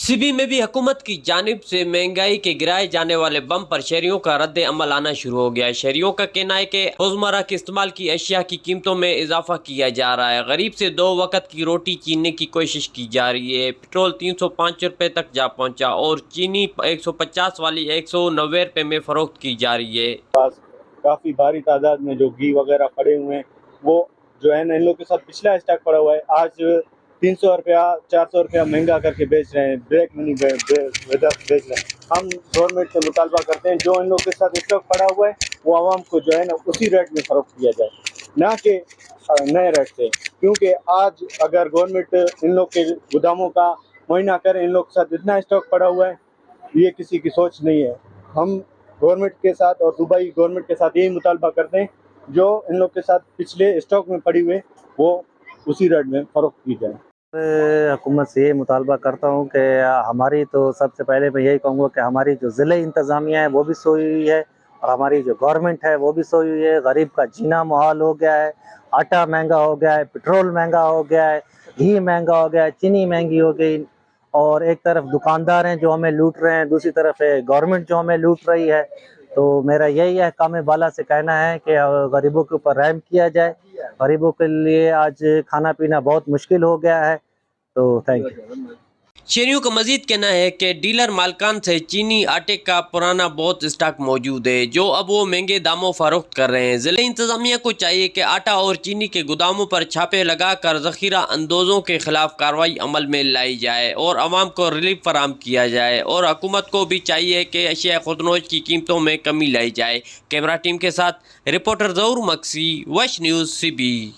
सिबी में भी हुकूमत की जानिब से महंगाई के गिराए जाने वाले बम पर शहरियों का रद्द अमल आना शुरू हो गया है। शहरियों का कहना है कि रोजमर्रा के इस्तेमाल की अशिया की कीमतों में इजाफा किया जा रहा है। गरीब से 2 वक्त की रोटी छीनने की कोशिश की जा रही है। पेट्रोल 305 रुपए तक जा पहुंचा और चीनी 150 वाली 190 रुपए में फरोख्त की जा रही है। काफ़ी भारी तादाद में जो घी वगैरह पड़े हुए हैं वो जो है ना इन लोगों के साथ पिछला स्टॉक पड़ा हुआ है। आज 300 रुपया 400 रुपया महंगा करके बेच रहे हैं, ब्लैक मनी बेच रहे हैं। हम गवर्नमेंट से मुतालबा करते हैं जो इन लोगों के साथ स्टॉक पड़ा हुआ है वो आवाम को जो है ना उसी रेट में फरोख्त किया जाए, ना कि नए रेट से, क्योंकि आज अगर गवर्नमेंट इन लोग के गोदामों का मुआयना करे, इन लोग के साथ इतना स्टॉक पड़ा हुआ है, ये किसी की सोच नहीं है। हम गवर्नमेंट के साथ और दुबई गवर्नमेंट के साथ यही मुतालबा करते हैं जो इन लोग के साथ पिछले स्टॉक में पड़ी हुए वो उसी रेट में फरोख्त की जाए। हुकूमत से ये मुतालबा करता हूँ कि हमारी तो सबसे पहले मैं यही कहूँगा कि हमारी जो ज़िले इंतज़ामिया है वो भी सोई हुई है और हमारी जो गवर्नमेंट है वो भी सोई हुई है। गरीब का जीना मुहाल हो गया है, आटा महंगा हो गया है, पेट्रोल महंगा हो गया है, घी महंगा हो गया है, चीनी महंगी हो गई, और एक तरफ दुकानदार हैं जो हमें लूट रहे हैं, दूसरी तरफ गवर्नमेंट जो हमें लूट रही है। तो मेरा यही है काम बाला से कहना है कि गरीबों के ऊपर रहम किया जाए। गरीबों के लिए आज खाना पीना बहुत मुश्किल हो गया है। तो थैंक यू। शहरियों का मजीद कहना है कि डीलर मालकान से चीनी आटे का पुराना बहुत स्टॉक मौजूद है जो अब वो महंगे दामों फरोख्त कर रहे हैं। जिले इंतजामिया को चाहिए कि आटा और चीनी के गोदामों पर छापे लगाकर जखीरा अंदोजों के खिलाफ कार्रवाई अमल में लाई जाए और आवाम को रिलीफ फराम किया जाए, और हुकूमत को भी चाहिए कि अशिया खुदनोश की कीमतों में कमी लाई जाए। कैमरा टीम के साथ रिपोर्टर ज़हूर मक्सी, वश न्यूज़, सिबी।